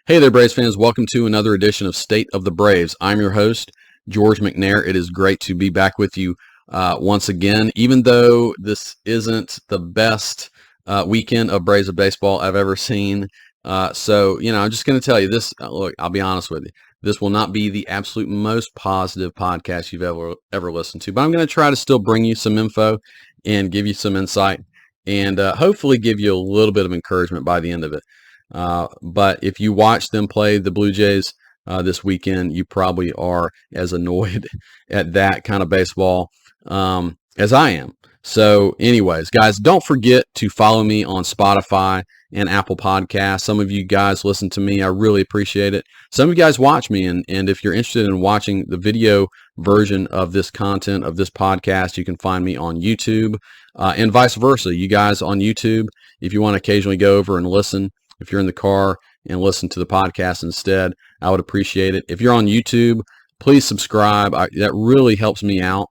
Hey there, Braves fans. Welcome to another edition of State of the Braves. I'm your host, George McNair. It is great to be back with you once again, even though this isn't the best weekend of Braves of baseball I've ever seen. I'm just going to tell you this. Look, I'll be honest with you. This will not be the absolute most positive podcast you've ever listened to, but I'm going to try to still bring you some info and give you some insight and hopefully give you a little bit of encouragement by the end of it. But if you watch them play the Blue Jays this weekend, you probably are as annoyed at that kind of baseball as I am. So anyways, guys, don't forget to follow me on Spotify and Apple Podcasts. Some of you guys listen to me. I really appreciate it. Some of you guys watch me, and if you're interested in watching the video version of this content, of this podcast, you can find me on YouTube and vice versa. You guys on YouTube, if you want to occasionally go over and listen, if you're in the car and listen to the podcast instead, I would appreciate it. If you're on YouTube, please subscribe. That really helps me out.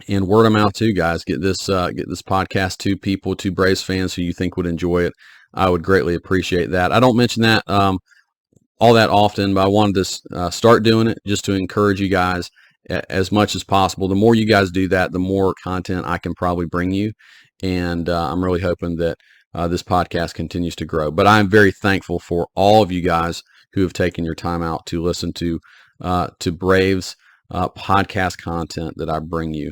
And word them out too, guys. Get this podcast to people, to Braves fans who you think would enjoy it. I would greatly appreciate that. I don't mention that all that often, but I wanted to start doing it just to encourage you guys as much as possible. The more you guys do that, the more content I can probably bring you. And I'm really hoping that this podcast continues to grow. But I'm very thankful for all of you guys who have taken your time out to listen to Braves podcast content that I bring you.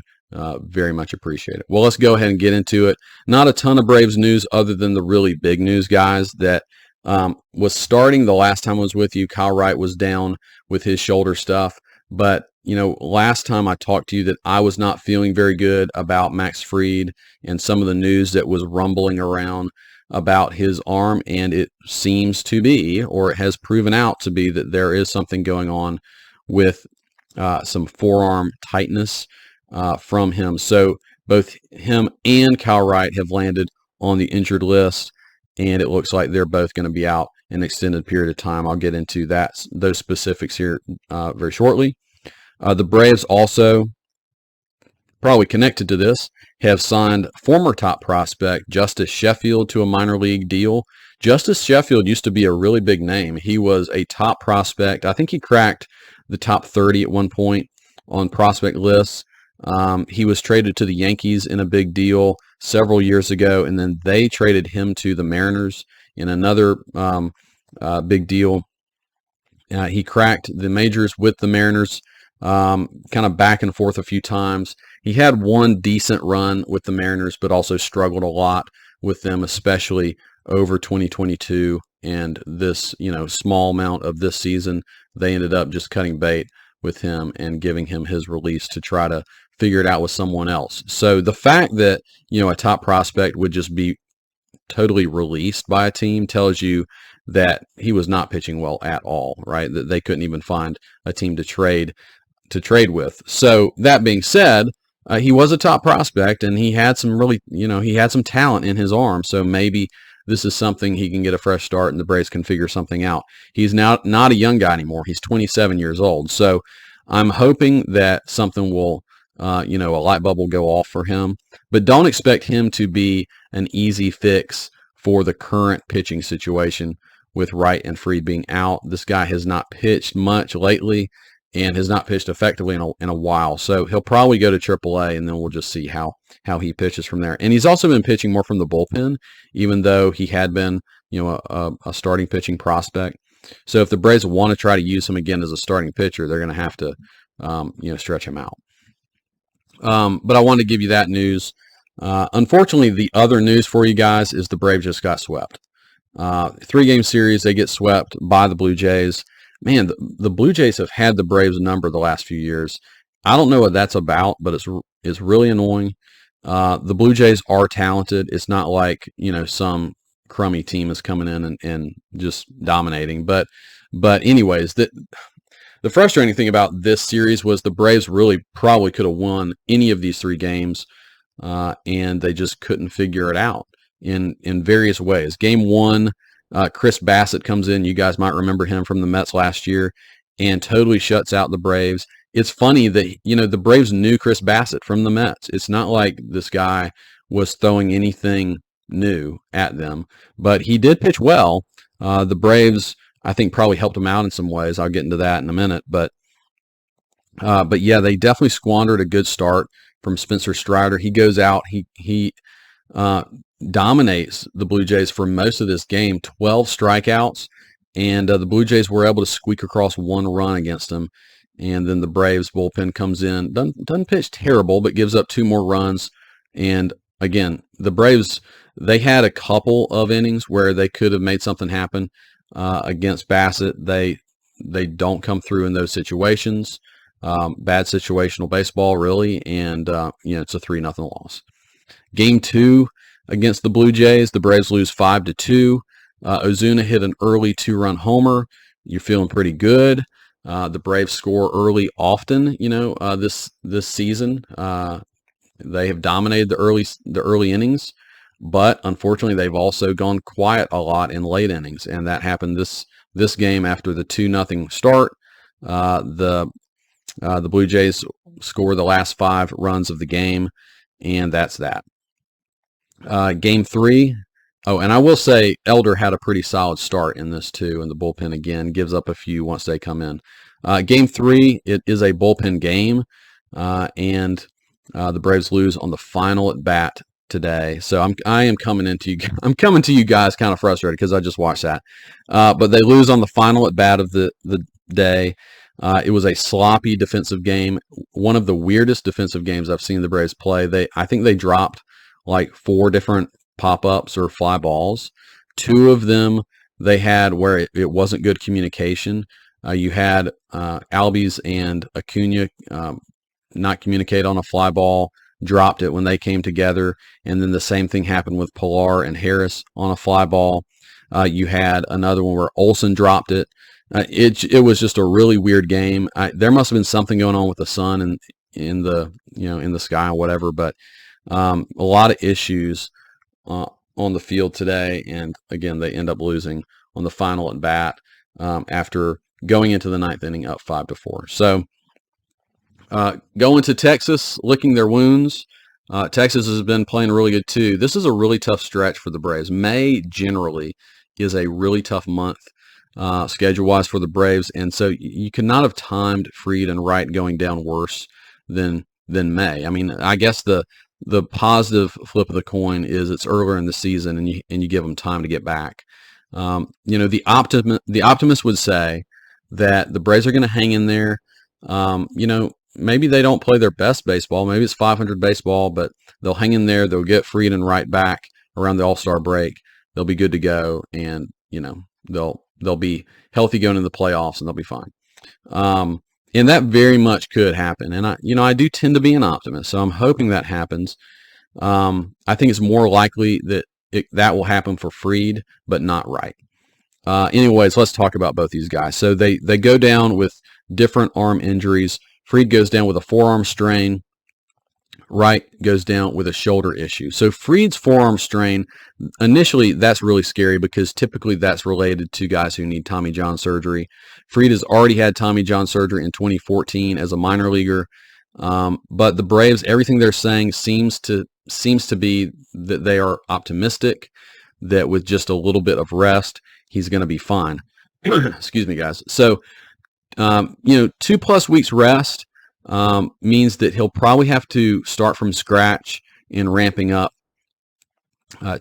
Very much appreciate it. Well, let's go ahead and get into it. Not a ton of Braves news other than the really big news, guys, that was starting the last time I was with you. Collin Wright was down with his shoulder stuff. But, last time I talked to you that I was not feeling very good about Max Fried and some of the news that was rumbling around about his arm. And it seems to be, or it has proven out to be, that there is something going on with some forearm tightness from him. So both him and Collin Wright have landed on the injured list, and it looks like they're both going to be out an extended period of time. I'll get into those specifics here very shortly. The Braves also, probably connected to this, have signed former top prospect Justice Sheffield to a minor league deal. Justice Sheffield used to be a really big name. He was a top prospect. I think he cracked the top 30 at one point on prospect lists. He was traded to the Yankees in a big deal several years ago, and then they traded him to the Mariners in another big deal. He cracked the majors with the Mariners, kind of back and forth a few times. He had one decent run with the Mariners, but also struggled a lot with them, especially over 2022 and this, small amount of this season. They ended up just cutting bait with him and giving him his release to try to figure it out with someone else. So the fact that, a top prospect would just be totally released by a team tells you that he was not pitching well at all, right? That they couldn't even find a team to trade with. So that being said, he was a top prospect, and he had some really, he had some talent in his arm. So maybe this is something he can get a fresh start and the Braves can figure something out. He's now not a young guy anymore. He's 27 years old. So I'm hoping that something will, a light bulb will go off for him. But don't expect him to be an easy fix for the current pitching situation with Wright and Fried being out. This guy has not pitched much lately and has not pitched effectively in a while. So he'll probably go to AAA, and then we'll just see how he pitches from there. And he's also been pitching more from the bullpen, even though he had been, a starting pitching prospect. So if the Braves want to try to use him again as a starting pitcher, they're going to have to, stretch him out. But I wanted to give you that news. Unfortunately, the other news for you guys is the Braves just got swept. 3-game series, they get swept by the Blue Jays. Man, the Blue Jays have had the Braves number the last few years. I don't know what that's about, but it's really annoying. The Blue Jays are talented. It's not like, some crummy team is coming in and just dominating. But anyways, the frustrating thing about this series was the Braves really probably could have won any of these 3 games, and they just couldn't figure it out in various ways. Game 1, Chris Bassett comes in. You guys might remember him from the Mets last year, and totally shuts out the Braves. It's funny that, the Braves knew Chris Bassett from the Mets. It's not like this guy was throwing anything new at them, but he did pitch well. The Braves I think probably helped them out in some ways. I'll get into that in a minute, but yeah, they definitely squandered a good start from Spencer Strider. He goes out, he dominates the Blue Jays for most of this game, 12 strikeouts, and the Blue Jays were able to squeak across 1 run against him. And then the Braves bullpen comes in, doesn't pitch terrible, but gives up 2 more runs. And again, the Braves, they had a couple of innings where they could have made something happen against Bassett. They don't come through in those situations. Bad situational baseball, really, and it's a 3-0 loss. Game 2 against the Blue Jays, the Braves lose 5-2. Ozuna hit an early 2-run homer. You're feeling pretty good. The Braves score early often, this season. They have dominated the early innings, but unfortunately they've also gone quiet a lot in late innings, and that happened this game after the 2-0 start. The Blue Jays score the last 5 runs of the game, and that's that. Game 3. Oh, and I will say Elder had a pretty solid start in this too, and the bullpen again gives up a few once they come in. Game 3, it is a bullpen game, and the Braves lose on the final at bat today. So I am coming into you. I'm coming to you guys kind of frustrated because I just watched that, but they lose on the final at bat of the day. It was a sloppy defensive game, one of the weirdest defensive games I've seen the Braves play. I think they dropped like 4 different pop-ups or fly balls. 2 of them they had where it wasn't good communication. You had Albies and Acuna not communicate on a fly ball, dropped it when they came together, and then the same thing happened with Pilar and Harris on a fly ball. You had another one where Olson dropped it. It was just a really weird game. There must have been something going on with the sun and in the sky or whatever, but a lot of issues on the field today, and again they end up losing on the final at bat after going into the 9th inning up 5-4. So going to Texas, licking their wounds. Texas has been playing really good too. This is a really tough stretch for the Braves. May generally is a really tough month schedule-wise for the Braves, and so you could not have timed Fried and Wright going down worse than May. I mean, I guess the positive flip of the coin is it's earlier in the season, and you give them time to get back. The optimist would say that the Braves are going to hang in there. Maybe they don't play their best baseball. Maybe it's 500 baseball, but they'll hang in there. They'll get Fried and Wright back around the All-Star break. They'll be good to go, and they'll be healthy going into the playoffs, and they'll be fine. And that very much could happen. And I do tend to be an optimist, so I'm hoping that happens. I think it's more likely that that will happen for Fried, but not Wright. Anyways, let's talk about both these guys. So they go down with different arm injuries. Fried goes down with a forearm strain. Wright goes down with a shoulder issue. So Fried's forearm strain, initially, that's really scary because typically that's related to guys who need Tommy John surgery. Fried has already had Tommy John surgery in 2014 as a minor leaguer. But the Braves, everything they're saying seems to be that they are optimistic that with just a little bit of rest, he's going to be fine. Excuse me, guys. So, 2+ weeks rest means that he'll probably have to start from scratch in ramping up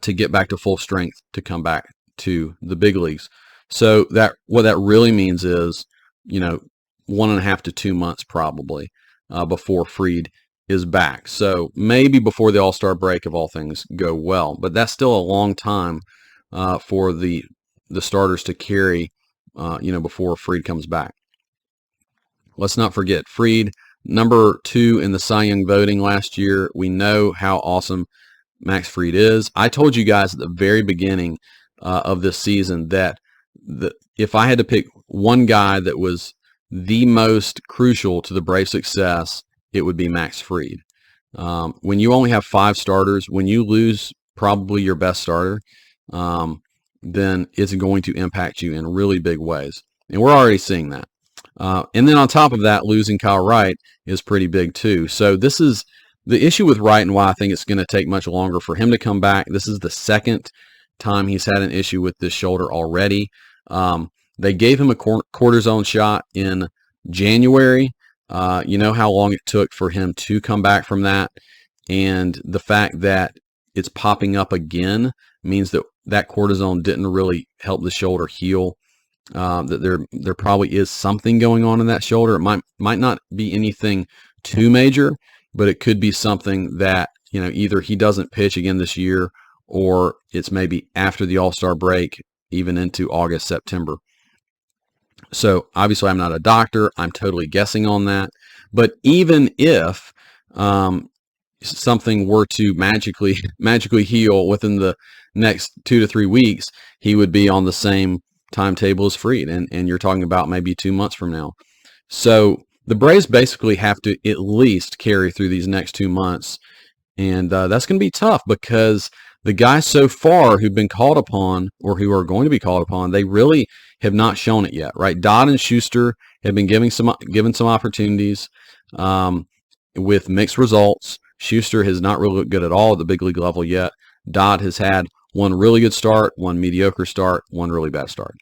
to get back to full strength to come back to the big leagues. So what that really means is, 1.5 to 2 months probably before Fried is back. So maybe before the All-Star break if all things go well, but that's still a long time for the starters to carry, before Fried comes back. Let's not forget Fried, number 2 in the Cy Young voting last year. We know how awesome Max Fried is. I told you guys at the very beginning of this season that if I had to pick one guy that was the most crucial to the Braves' success, it would be Max Fried. When you only have 5 starters, when you lose probably your best starter, then it's going to impact you in really big ways. And we're already seeing that. And then on top of that, losing Kyle Wright is pretty big too. So this is the issue with Wright and why I think it's going to take much longer for him to come back. This is the second time he's had an issue with this shoulder already. They gave him a cortisone shot in January. You know how long it took for him to come back from that. And the fact that it's popping up again means that that cortisone didn't really help the shoulder heal. That there probably is something going on in that shoulder. It might not be anything too major, but it could be something that, either he doesn't pitch again this year, or it's maybe after the All-Star break, even into August, September. So obviously I'm not a doctor. I'm totally guessing on that. But even if something were to magically heal within the next 2 to 3 weeks, he would be on the same timetable as Fried, and you're talking about maybe 2 months from now. So the Braves basically have to at least carry through these next 2 months, and that's going to be tough because the guys so far who've been called upon, or who are going to be called upon, they really have not shown it yet, right? Dodd and Schuster have been given some opportunities with mixed results. Schuster has not really looked good at all at the big league level yet. Dodd has had one really good start, one mediocre start, one really bad start.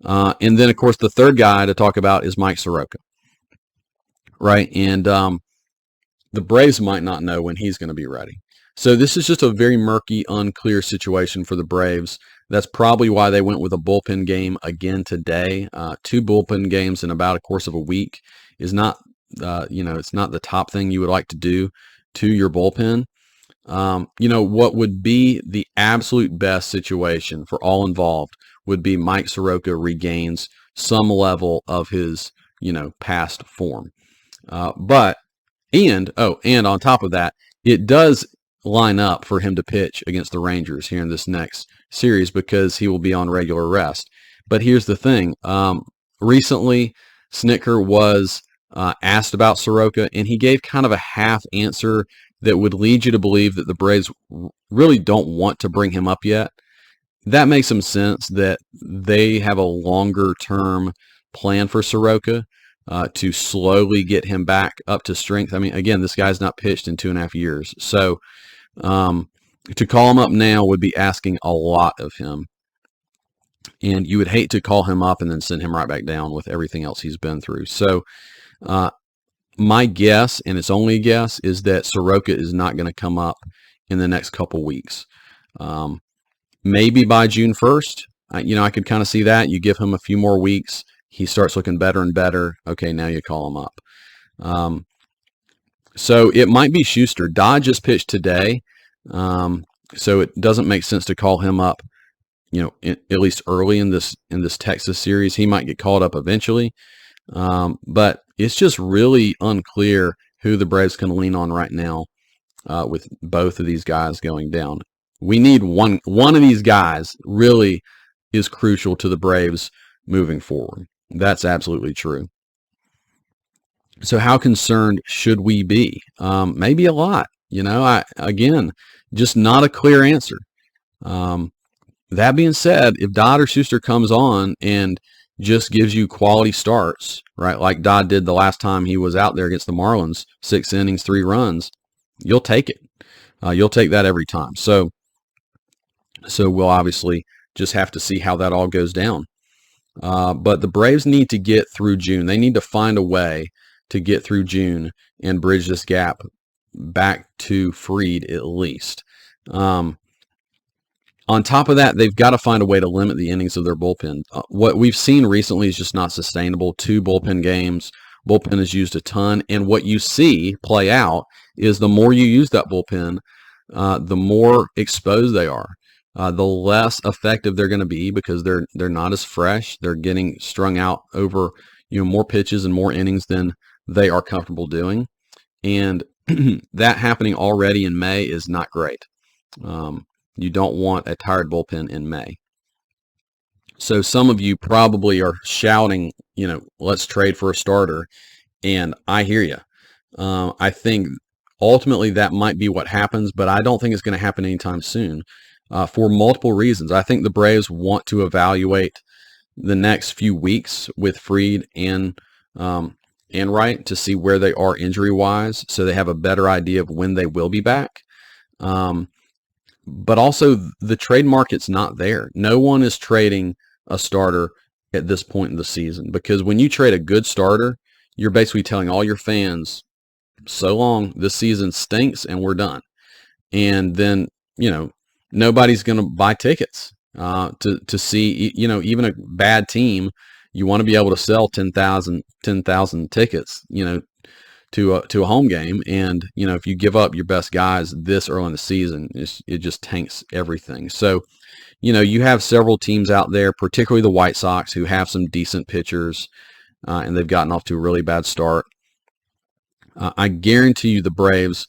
And then, of course, the third guy to talk about is Mike Soroka, right? And the Braves might not know when he's going to be ready. So this is just a very murky, unclear situation for the Braves. That's probably why they went with a bullpen game again today. 2 bullpen games in about a course of a week is not, it's not the top thing you would like to do to your bullpen. What would be the absolute best situation for all involved would be Mike Soroka regains some level of his, past form. And on top of that, it does line up for him to pitch against the Rangers here in this next series because he will be on regular rest. But here's the thing. Recently, Snitker was asked about Soroka, and he gave kind of a half answer that would lead you to believe that the Braves really don't want to bring him up yet. That makes some sense that they have a longer-term plan for Soroka to slowly get him back up to strength. I mean, again, this guy's not pitched in 2.5 years. So to call him up now would be asking a lot of him. And you would hate to call him up and then send him right back down with everything else he's been through. So my guess, and it's only a guess, is that Soroka is not going to come up in the next couple weeks. Maybe by June 1st. I could kind of see that. You give him a few more weeks. He starts looking better and better. Okay, now you call him up. So it might be Schuster. Dodd just pitched today, so it doesn't make sense to call him up, at least early in this Texas series. He might get called up eventually, but it's just really unclear who the Braves can lean on right now with both of these guys going down. We need one of these guys really is crucial to the Braves moving forward. That's absolutely true. So how concerned should we be? Maybe a lot. Again, just not a clear answer. That being said, if Dodd or Schuster comes on and just gives you quality starts, right, like Dodd did the last time he was out there against the Marlins, 6 innings, 3 runs, you'll take it. You'll take that every time. So we'll obviously just have to see how that all goes down. But the Braves need to get through June. They need to find a way to get through June and bridge this gap back to Fried at least. On top of that, they've got to find a way to limit the innings of their bullpen. What we've seen recently is just not sustainable. 2 bullpen games. Bullpen is used a ton. And what you see play out is the more you use that bullpen, the more exposed they are. The less effective they're going to be because they're not as fresh. They're getting strung out over more pitches and more innings than they are comfortable doing. And that happening already in May is not great. You don't want a tired bullpen in May. So some of you probably are shouting, let's trade for a starter. And I hear you. I think ultimately that might be what happens, but I don't think it's going to happen anytime soon for multiple reasons. I think the Braves want to evaluate the next few weeks with Fried and Wright to see where they are injury-wise, so they have a better idea of when they will be back. But also, the trade market's not there. No one is trading a starter at this point in the season, because when you trade a good starter, you're basically telling all your fans, so long, this season stinks and we're done. And then, nobody's going to buy tickets to see, even a bad team. You want to be able to sell 10,000 tickets, to a home game. And, if you give up your best guys this early in the season, it just tanks everything. So, you have several teams out there, particularly the White Sox, who have some decent pitchers, and they've gotten off to a really bad start. I guarantee you the Braves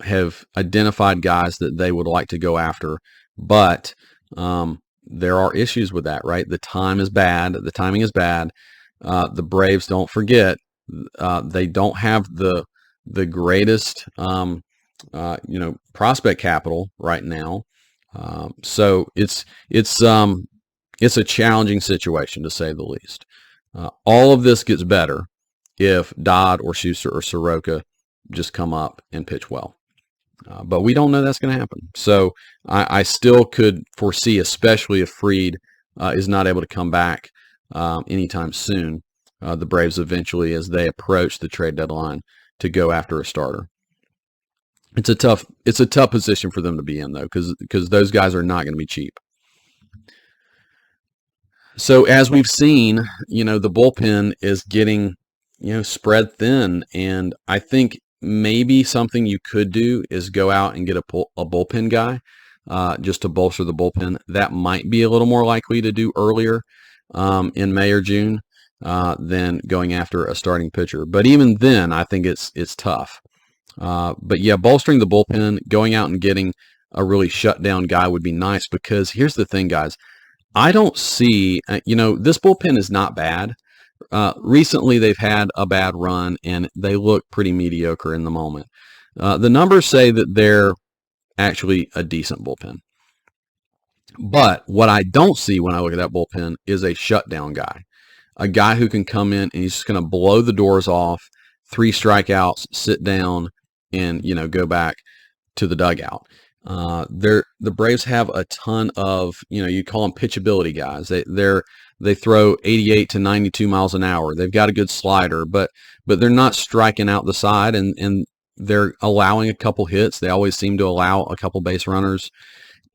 have identified guys that they would like to go after, but there are issues with that, right? The time is bad. The timing is bad. The Braves, don't forget, they don't have the greatest, prospect capital right now. So it's a challenging situation, to say the least. All of this gets better if Dodd or Schuster or Soroka just come up and pitch well. But we don't know that's going to happen. So I still could foresee, especially if Fried is not able to come back anytime soon, the Braves eventually, as they approach the trade deadline, to go after a starter. It's a tough position for them to be in, though, because those guys are not going to be cheap. So as we've seen, the bullpen is getting, spread thin, and I think maybe something you could do is go out and get a bullpen guy just to bolster the bullpen. That might be a little more likely to do earlier in May or June than going after a starting pitcher. But even then, I think it's tough. But yeah, bolstering the bullpen, going out and getting a really shutdown guy would be nice, because here's the thing, guys. I don't see, this bullpen is not bad. Recently, they've had a bad run, and they look pretty mediocre in the moment. The numbers say that they're actually a decent bullpen. But what I don't see when I look at that bullpen is a shutdown guy, a guy who can come in and he's just going to blow the doors off, 3 strikeouts, sit down, and, go back to the dugout. The Braves have a ton of, you call them pitchability guys. They throw 88 to 92 miles an hour. They've got a good slider, but they're not striking out the side, and they're allowing a couple hits. They always seem to allow a couple base runners,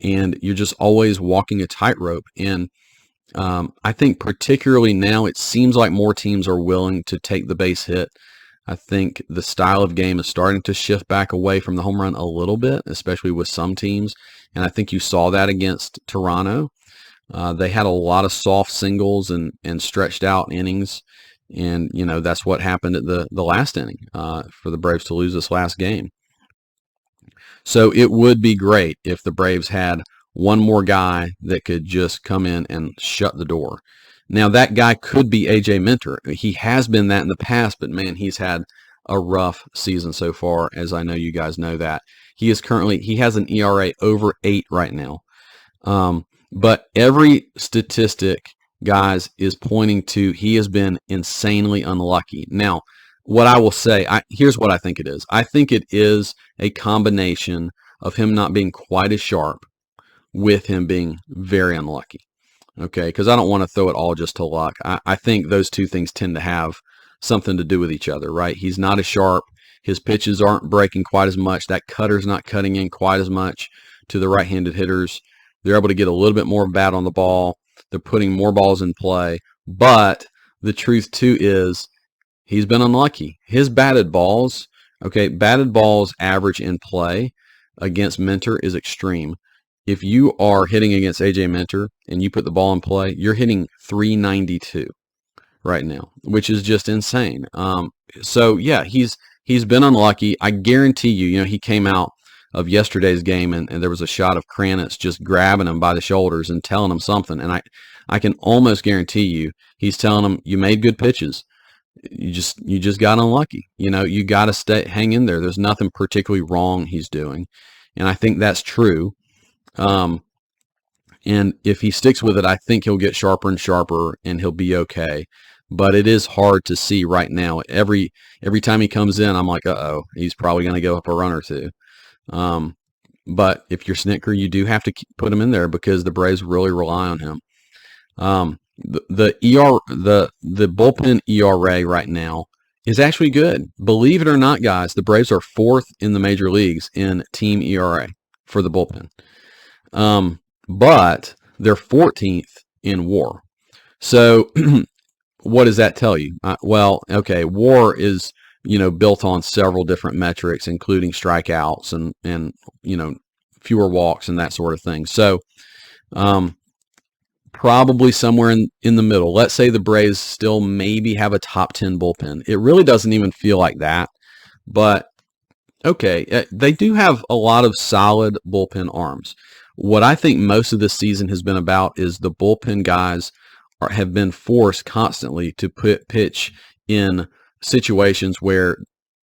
and you're just always walking a tightrope. And I think particularly now, it seems like more teams are willing to take the base hit. I think the style of game is starting to shift back away from the home run a little bit, especially with some teams. And I think you saw that against Toronto. They had a lot of soft singles and stretched out innings. And, that's what happened at the last inning for the Braves to lose this last game. So it would be great if the Braves had one more guy that could just come in and shut the door. Now, that guy could be A.J. Minter. He has been that in the past, but, man, he's had a rough season so far, as I know you guys know that. He has an ERA over 8 right now. But every statistic, guys, is pointing to he has been insanely unlucky. Now, what I will say, here's what I think it is. I think it is a combination of him not being quite as sharp with him being very unlucky. Okay, because I don't want to throw it all just to luck. I think those two things tend to have something to do with each other, right? He's not as sharp. His pitches aren't breaking quite as much. That cutter's not cutting in quite as much to the right-handed hitters. They're able to get a little bit more bat on the ball. They're putting more balls in play. But the truth, too, is he's been unlucky. His batted balls average in play against Minter is extreme. If you are hitting against A.J. Minter and you put the ball in play, you're hitting 392 right now, which is just insane. So, yeah, he's been unlucky. I guarantee you, he came out of yesterday's game and there was a shot of Kranitz just grabbing him by the shoulders and telling him something. And I can almost guarantee you he's telling him, you made good pitches. You just got unlucky. You got to hang in there. There's nothing particularly wrong he's doing. And I think that's true. And if he sticks with it, I think he'll get sharper and sharper and he'll be okay. But it is hard to see right now. Every time he comes in, I'm like, uh-oh, he's probably going to go up a run or two. But if you're Snitker, you do have to put him in there because the Braves really rely on him. The bullpen ERA right now is actually good. Believe it or not, guys, the Braves are fourth in the major leagues in team ERA for the bullpen. But they're 14th in WAR. So what does that tell you? Well, okay, WAR is built on several different metrics, including strikeouts and fewer walks and that sort of thing. So probably somewhere in the middle. Let's say the Braves still maybe have a top 10 bullpen. It really doesn't even feel like that, but okay, they do have a lot of solid bullpen arms. What I think most of this season has been about is the bullpen guys have been forced constantly to pitch in situations where,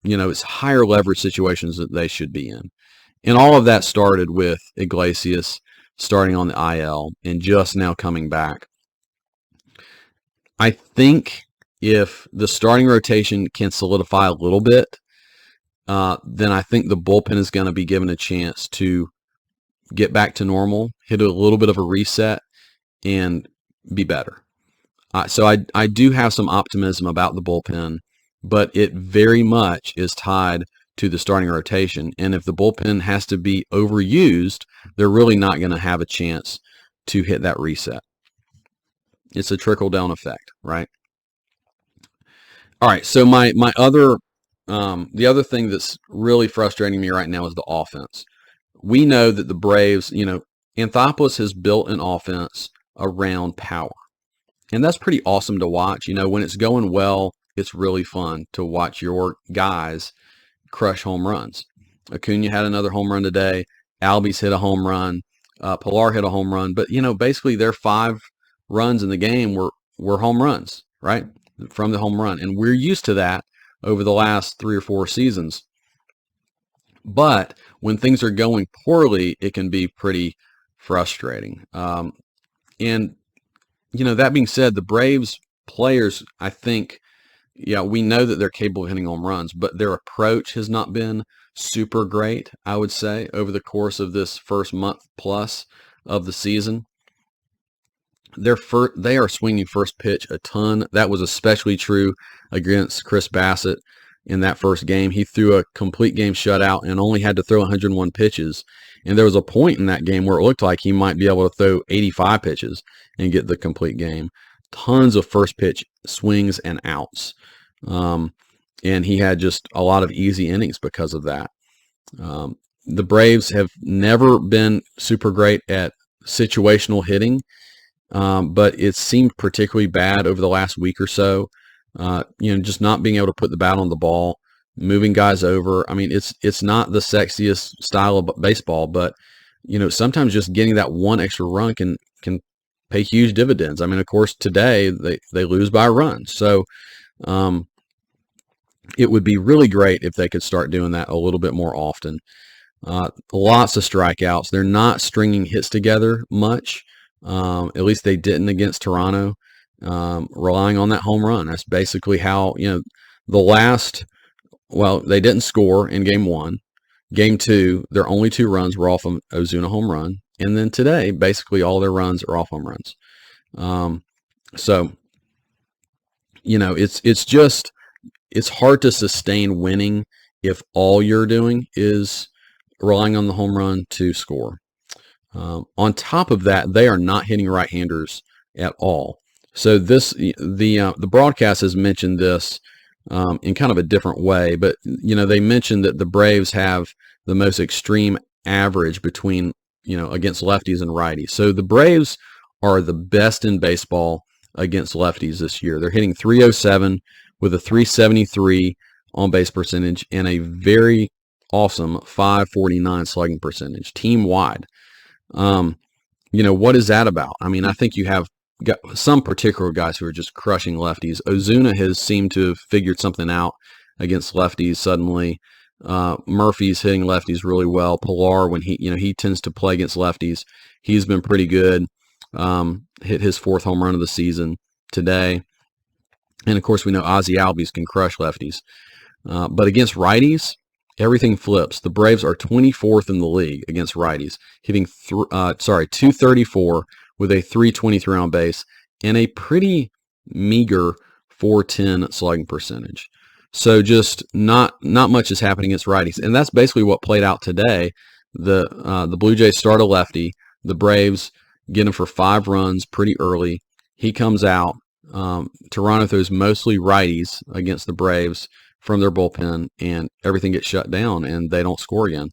it's higher leverage situations that they should be in. And all of that started with Iglesias starting on the IL and just now coming back. I think if the starting rotation can solidify a little bit, then I think the bullpen is going to be given a chance to get back to normal, hit a little bit of a reset, and be better. So I do have some optimism about the bullpen, but it very much is tied to the starting rotation. And if the bullpen has to be overused, they're really not going to have a chance to hit that reset. It's a trickle-down effect, right? All right, so my other the other thing that's really frustrating me right now is the offense. We know that the Braves, Anthopoulos has built an offense around power. And that's pretty awesome to watch. When it's going well, it's really fun to watch your guys crush home runs. Acuna had another home run today. Albies hit a home run. Pilar hit a home run. But, basically their 5 runs in the game were home runs, right, from the home run. And we're used to that over the last 3 or 4 seasons. But when things are going poorly, it can be pretty frustrating. And that being said, the Braves players, I think, we know that they're capable of hitting home runs, but their approach has not been super great, I would say, over the course of this first month plus of the season. They are swinging first pitch a ton. That was especially true against Chris Bassett in that first game. He threw a complete game shutout and only had to throw 101 pitches. And there was a point in that game where it looked like he might be able to throw 85 pitches and get the complete game. Tons of first pitch swings and outs. And he had just a lot of easy innings because of that. The Braves have never been super great at situational hitting, but it seemed particularly bad over the last week or so. Just not being able to put the bat on the ball, moving guys over. I mean, it's not the sexiest style of baseball, but sometimes just getting that one extra run can pay huge dividends. I mean, of course, today they lose by a run, so it would be really great if they could start doing that a little bit more often. Lots of strikeouts. They're not stringing hits together much. At least they didn't against Toronto. Relying on that home run. That's basically how, they didn't score in game 1. Game 2, their only 2 runs were off of Ozuna home run. And then today, basically all their runs are off home runs. It's hard to sustain winning if all you're doing is relying on the home run to score. On top of that, they are not hitting right-handers at all. So the broadcast has mentioned this in kind of a different way, but they mentioned that the Braves have the most extreme average between against lefties and righties. So the Braves are the best in baseball against lefties this year. They're hitting .307 with a .373 on base percentage and a very awesome .549 slugging percentage team wide. What is that about? I mean, I think you have got some particular guys who are just crushing lefties. Ozuna has seemed to have figured something out against lefties suddenly. Murphy's hitting lefties really well. Pilar, when he tends to play against lefties, he's been pretty good. Hit his 4th home run of the season today. And of course, we know Ozzie Albies can crush lefties. But against righties, everything flips. The Braves are 24th in the league against righties, hitting .234 with a .323 on base and a pretty meager 410 slugging percentage. So just not much is happening against righties, and that's basically what played out today. The Blue Jays start a lefty. The Braves get him for 5 runs pretty early. He comes out. Toronto throws mostly righties against the Braves from their bullpen, and everything gets shut down, and they don't score again.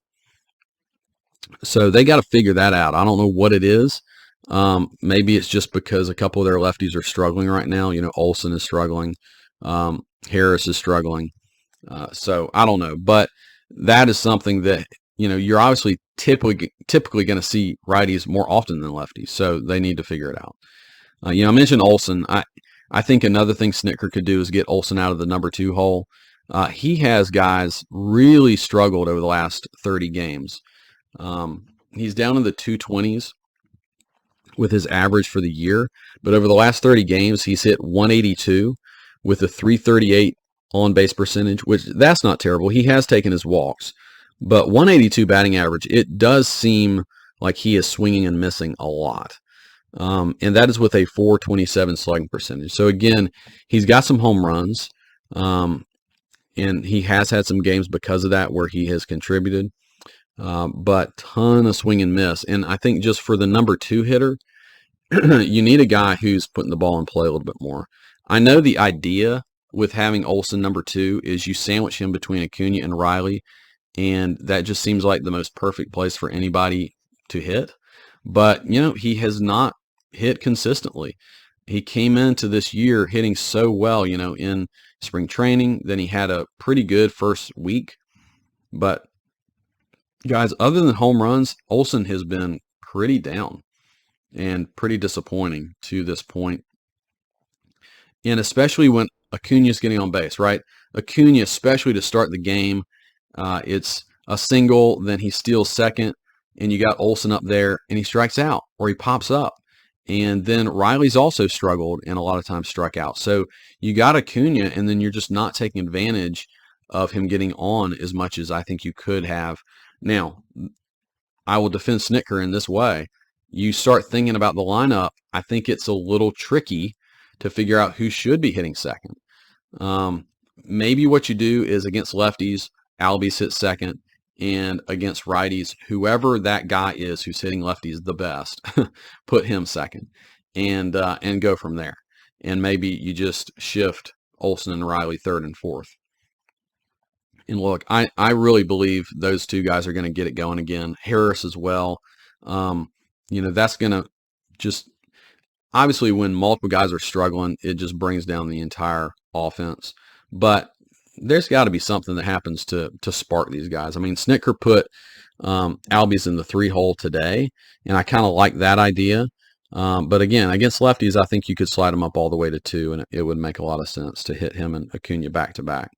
So they got to figure that out. I don't know what it is. Maybe it's just because a couple of their lefties are struggling right now. Olson is struggling. Harris is struggling. So I don't know. But that is something that, you're obviously typically going to see righties more often than lefties. So they need to figure it out. I mentioned Olson. I think another thing Snitker could do is get Olson out of the number 2 hole. He has guys really struggled over the last 30 games. He's down in the 220s with his average for the year, but over the last 30 games, he's hit 182 with a 338 on base percentage, which that's not terrible. He has taken his walks, but 182 batting average, it does seem like he is swinging and missing a lot. And that is with a 427 slugging percentage. So again, he's got some home runs, and he has had some games because of that where he has contributed. But ton of swing and miss. And I think just for the number 2 hitter, you need a guy who's putting the ball in play a little bit more. I know the idea with having Olson number 2 is you sandwich him between Acuna and Riley, and that just seems like the most perfect place for anybody to hit. But, he has not hit consistently. He came into this year hitting so well, in spring training. Then he had a pretty good first week. But guys, other than home runs, Olson has been pretty down and pretty disappointing to this point. And especially when Acuna's getting on base, right? Acuna, especially to start the game, it's a single, then he steals second, and you got Olson up there, and he strikes out, or he pops up. And then Riley's also struggled and a lot of times struck out. So you got Acuna, and then you're just not taking advantage of him getting on as much as I think you could have. Now, I will defend Snitker in this way. You start thinking about the lineup, I think it's a little tricky to figure out who should be hitting second. Maybe what you do is against lefties, Albies hit second, and against righties, whoever that guy is who's hitting lefties the best, put him second, and go from there. And maybe you just shift Olson and Riley third and fourth. And look, I really believe those 2 guys are going to get it going again. Harris as well. That's going to just, obviously when multiple guys are struggling, it just brings down the entire offense. But there's got to be something that happens to spark these guys. I mean, Snitker put Albies in the 3 hole today, and I kind of like that idea. But again, against lefties, I think you could slide him up all the way to 2, and it would make a lot of sense to hit him and Acuna back to back.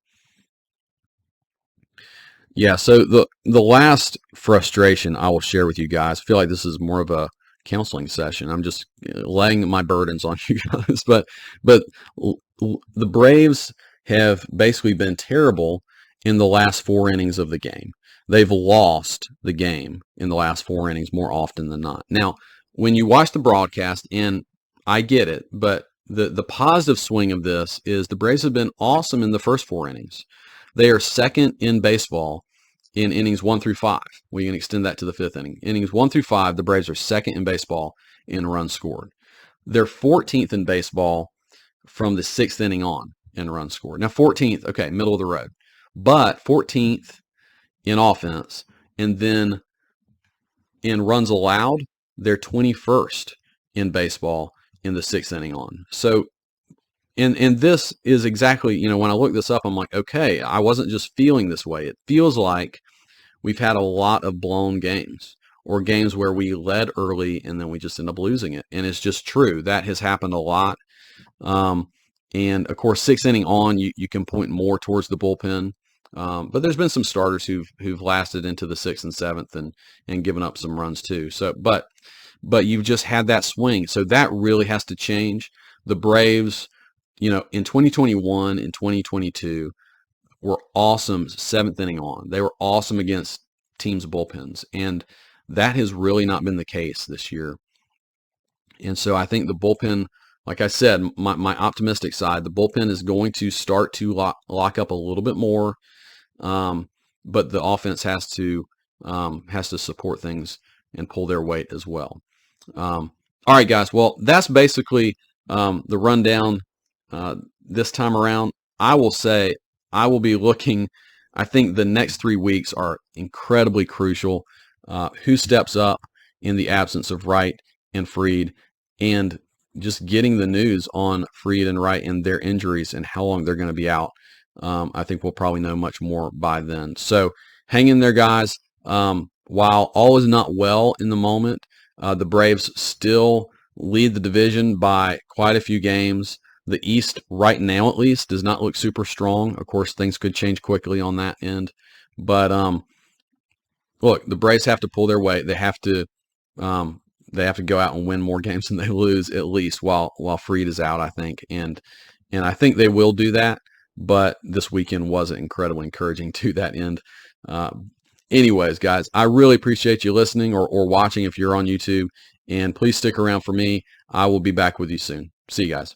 Yeah, so the last frustration I will share with you guys, I feel like this is more of a counseling session. I'm just laying my burdens on you guys. But the Braves have basically been terrible in the last 4 innings of the game. They've lost the game in the last 4 innings more often than not. Now, when you watch the broadcast, and I get it, but the positive swing of this is the Braves have been awesome in the first 4 innings. They are second in baseball in innings 1 through 5. We can extend that to the 5th inning. Innings 1 through 5, the Braves are second in baseball in runs scored. They're 14th in baseball from the 6th inning on in runs scored. Now 14th, okay, middle of the road, but 14th in offense, and then in runs allowed, they're 21st in baseball in the 6th inning on. So, and this is exactly, when I look this up, I'm like, okay, I wasn't just feeling this way. It feels like we've had a lot of blown games, or games where we led early and then we just end up losing it. And it's just true. That has happened a lot. And of course, 6th inning on, you can point more towards the bullpen. But there's been some starters who've lasted into the 6th and 7th and given up some runs too. So, but you've just had that swing. So that really has to change. The Braves, in 2021 and 2022 were awesome 7th inning on. They were awesome against teams' bullpens. And that has really not been the case this year. And so I think the bullpen like I said, my optimistic side, the bullpen is going to start to lock up a little bit more, but the offense has to support things and pull their weight as well. All right, guys. Well, that's basically the rundown this time around. I will say I will be looking. I think the next 3 weeks are incredibly crucial. Who steps up in the absence of Wright and Fried, and just getting the news on Fried and Wright and their injuries and how long they're going to be out. I think we'll probably know much more by then. So hang in there, guys. While all is not well in the moment, the Braves still lead the division by quite a few games. The East, right now at least, does not look super strong. Of course, things could change quickly on that end. But look, the Braves have to pull their weight. They have to go out and win more games than they lose, at least while Fried is out, I think. And I think they will do that. But this weekend wasn't incredibly encouraging to that end. Anyways, guys, I really appreciate you listening or watching if you're on YouTube. And please stick around for me. I will be back with you soon. See you guys.